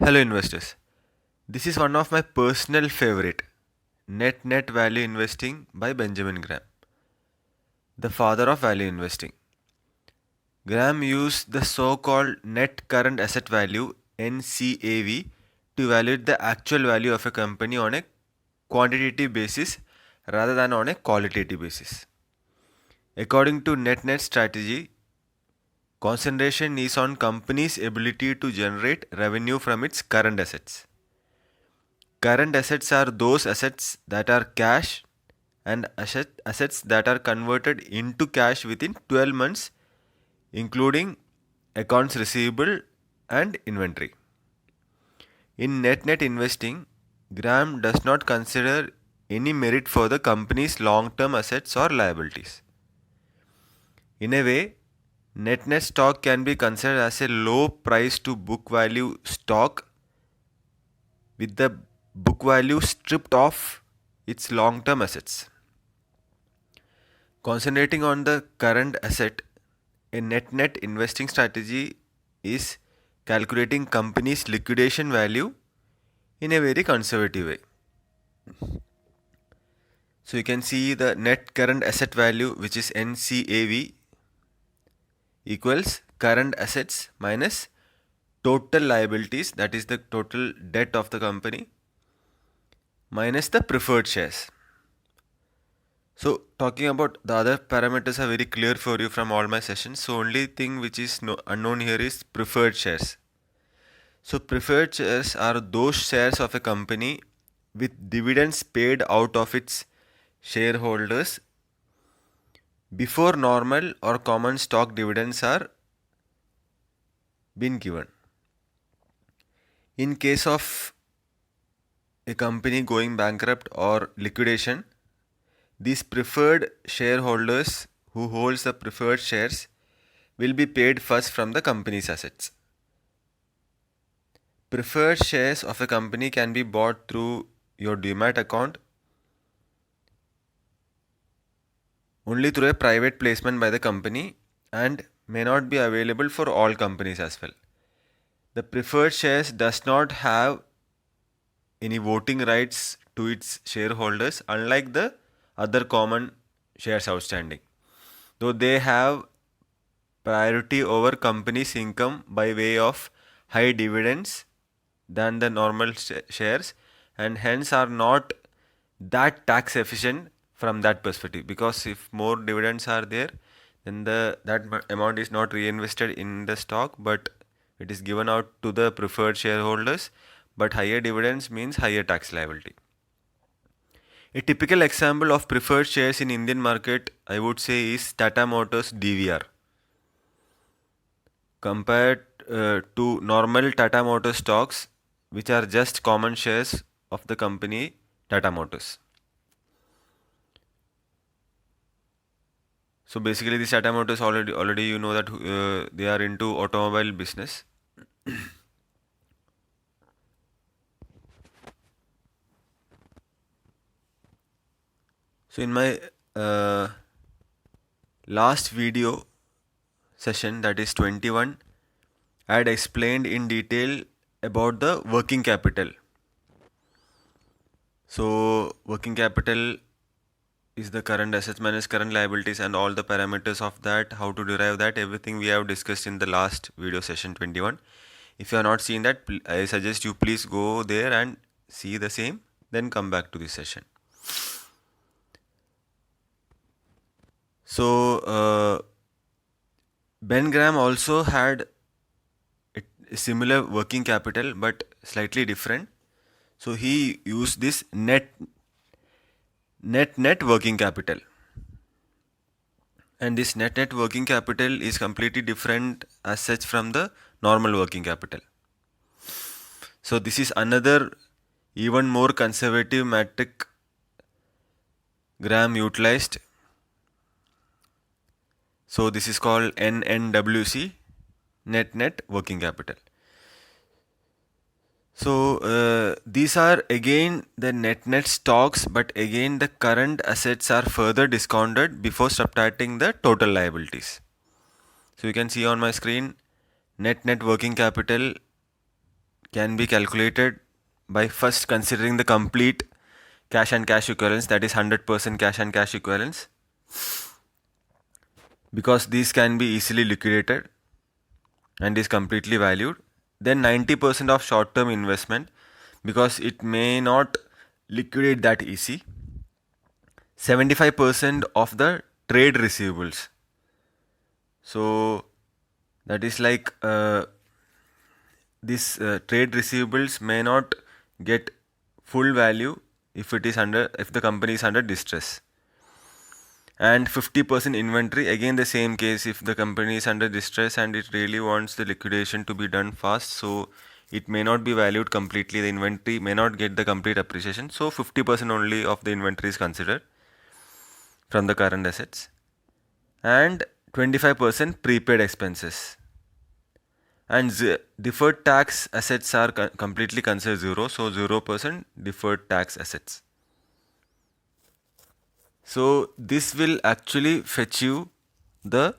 Hello investors. This is one of my personal favorite, Net Value Investing by Benjamin Graham, the father of value investing. Graham used the so-called net current asset value NCAV to evaluate the actual value of a company on a quantitative basis rather than on a qualitative basis. According to net strategy, concentration is on company's ability to generate revenue from its current assets. Current assets are those assets that are cash and assets that are converted into cash within 12 months, including accounts receivable and inventory. In net investing, Graham does not consider any merit for the company's long term assets or liabilities. In a way, net stock can be considered as a low price to book value stock with the book value stripped off its long term assets. Concentrating on the current asset, a net investing strategy is calculating company's liquidation value in a very conservative way. So you can see the net current asset value, which is NCAV, equals current assets minus total liabilities, that is the total debt of the company, minus the preferred shares. So talking about the other parameters are very clear for you from all my sessions. So only thing which is unknown here is preferred shares. So preferred shares are those shares of a company with dividends paid out of its shareholders before normal or common stock dividends are been given. In case of a company going bankrupt or liquidation, these preferred shareholders who holds the preferred shares will be paid first from the company's assets. Preferred shares of a company can be bought through your Demat account only through a private placement by the company and may not be available for all companies as well. The preferred shares does not have any voting rights to its shareholders, unlike the other common shares outstanding, though they have priority over company's income by way of high dividends than the normal shares, and hence are not that tax efficient from that perspective, because if more dividends are there, then that amount is not reinvested in the stock but it is given out to the preferred shareholders, but higher dividends means higher tax liability. A typical example of preferred shares in Indian market, I would say, is Tata Motors DVR. Compared to normal Tata Motors stocks, which are just common shares of the company Tata Motors. So basically, these Tata Motors already you know that they are into automobile business. So in my last video session, that is 21, I had explained in detail about the working capital. So working capital is the current assets minus current liabilities and all the parameters of that, how to derive that, everything we have discussed in the last video session 21. If you are not seeing that, I suggest you please go there and see the same, then come back to this session. So Ben Graham also had a similar working capital but slightly different. So he used this net working capital, and this net working capital is completely different as such from the normal working capital. So this is another even more conservative metric Graham utilized. So this is called NNWC, net working capital. So these are again the net stocks, but again the current assets are further discounted before subtracting the total liabilities. So you can see on my screen net working capital can be calculated by first considering the complete cash and cash equivalents, that is 100% cash and cash equivalents, because these can be easily liquidated and is completely valued. Then 90% of short term investment, because it may not liquidate that easy. 75% of the trade receivables. So that is like these trade receivables may not get full value if the company is under distress. And 50% inventory, again the same case, if the company is under distress and it really wants the liquidation to be done fast, so it may not be valued completely, the inventory may not get the complete appreciation, so 50% only of the inventory is considered from the current assets. And 25% prepaid expenses. And deferred tax assets are completely considered zero, so 0% deferred tax assets. So this will actually fetch you the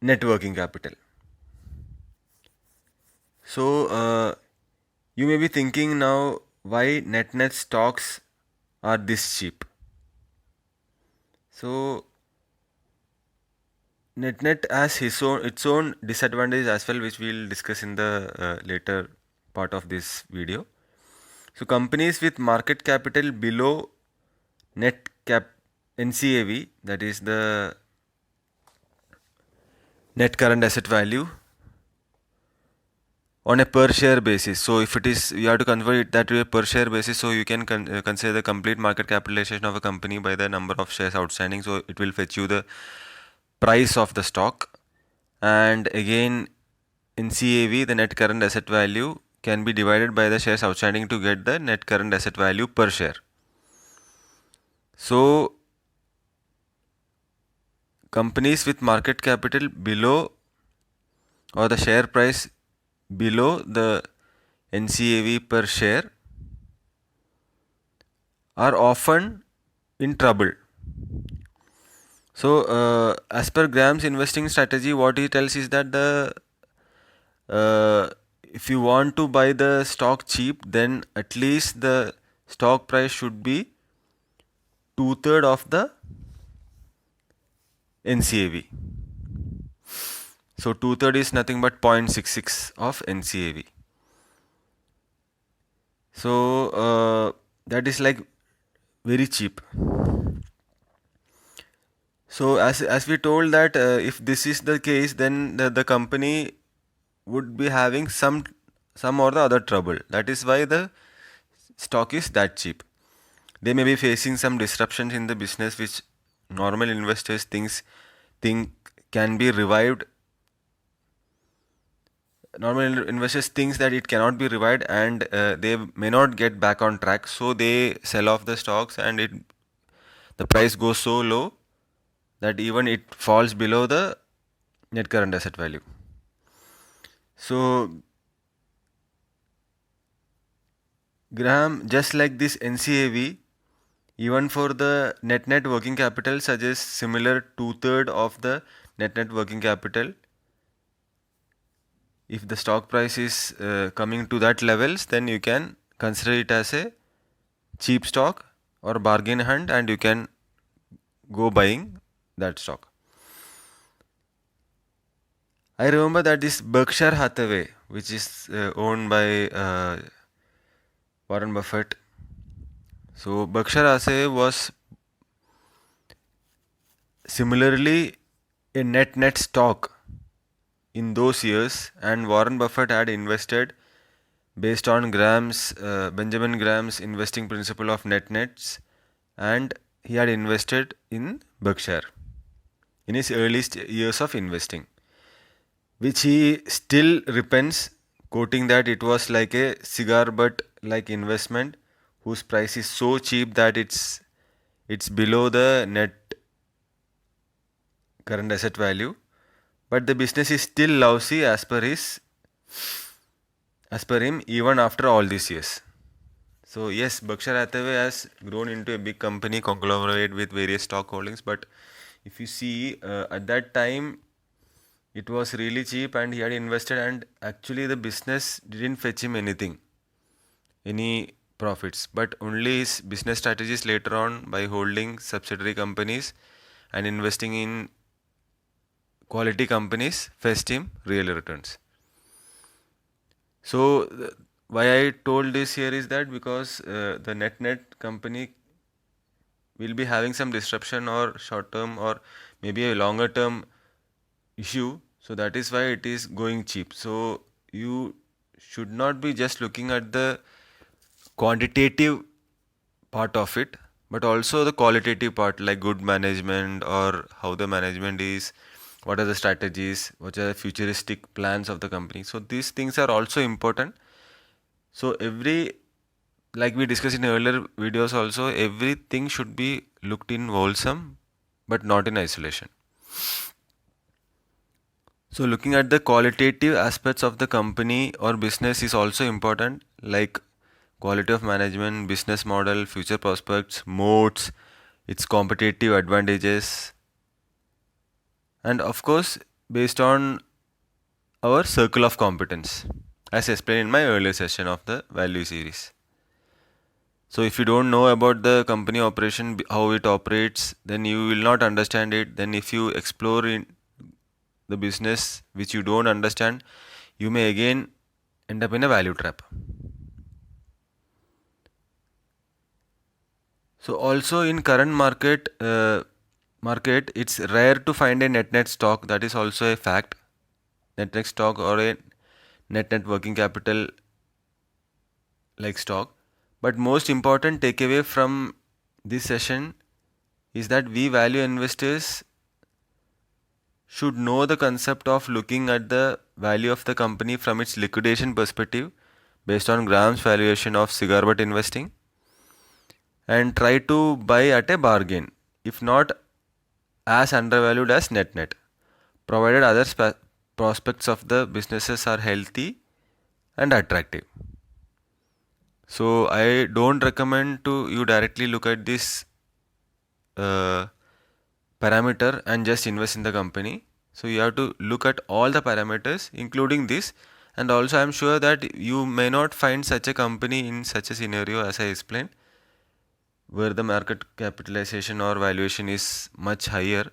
net working capital. So you may be thinking now, why net stocks are this cheap? So net has its own disadvantage as well, which we'll discuss in the later part of this video. So companies with market capital below net cap NCAV, that is the net current asset value, on a per share basis. So if it is, you have to convert it that to a per share basis. So you can consider the complete market capitalization of a company by the number of shares outstanding. So it will fetch you the price of the stock. And again, in CAV, the net current asset value can be divided by the shares outstanding to get the net current asset value per share. So companies with market capital below, or the share price below the NCAV per share, are often in trouble. So as per Graham's investing strategy, what he tells is that if you want to buy the stock cheap, then at least the stock price should be 2/3 of the NCAV. So 2/3 is nothing but 0.66 of NCAV. So that is like very cheap. So as we told that if this is the case, then the company would be having some or the other trouble. That is why the stock is that cheap. They may be facing some disruptions in the business which normal investors think can be revived. Normal investors thinks that it cannot be revived, and they may not get back on track, so they sell off the stocks, and the price goes so low that even it falls below the net current asset value. So Graham, just like this NCAV, even for the net working capital, suggests similar 2/3 of the net working capital. If the stock price is coming to that levels, then you can consider it as a cheap stock or bargain hunt, and you can go buying that stock. I remember that this Berkshire Hathaway, which is owned by Warren Buffett. So Berkshire Hathaway was similarly a net stock in those years, and Warren Buffett had invested based on Benjamin Graham's investing principle of nets, and he had invested in Berkshire in his earliest years of investing, which he still repents, quoting that it was like a cigar butt like investment whose price is so cheap that it's below the net current asset value, but the business is still lousy as per him even after all these years. So yes, Berkshire Hathaway has grown into a big company conglomerate with various stock holdings, but if you see at that time, it was really cheap and he had invested, and actually the business didn't fetch him anything, any profits, but only his business strategies later on by holding subsidiary companies and investing in quality companies fetched him real returns. So why I told this here is that because the net company will be having some disruption or short term or maybe a longer term issue, so that is why it is going cheap. So you should not be just looking at the quantitative part of it, but also the qualitative part, like good management or how the management is, what are the strategies, what are the futuristic plans of the company. So these things are also important. So like we discussed in earlier videos also, everything should be looked in wholesome but not in isolation. So looking at the qualitative aspects of the company or business is also important, like quality of management, business model, future prospects, moats, its competitive advantages, and of course based on our circle of competence, as explained in my earlier session of the value series. So if you don't know about the company operation, how it operates, then you will not understand it. Then if you explore in the business which you don't understand, you may again end up in a value trap. So also in current market, it's rare to find a net stock. That is also a fact. Net stock or a net working capital like stock. But most important takeaway from this session is that we value investors should know the concept of looking at the value of the company from its liquidation perspective based on Graham's valuation of cigar butt investing, and try to buy at a bargain, if not as undervalued as net, provided other prospects of the businesses are healthy and attractive. So I don't recommend to you directly look at this uh, parameter and just invest in the company. So you have to look at all the parameters including this, and also I'm sure that you may not find such a company in such a scenario as I explained, where the market capitalization or valuation is much higher,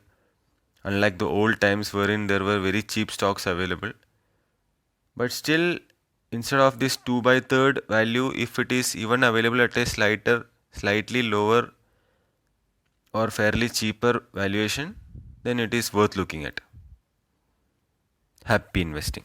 unlike the old times wherein there were very cheap stocks available. But still, instead of this 2 by third value, if it is even available at a slightly lower or fairly cheaper valuation, then it is worth looking at. Happy investing.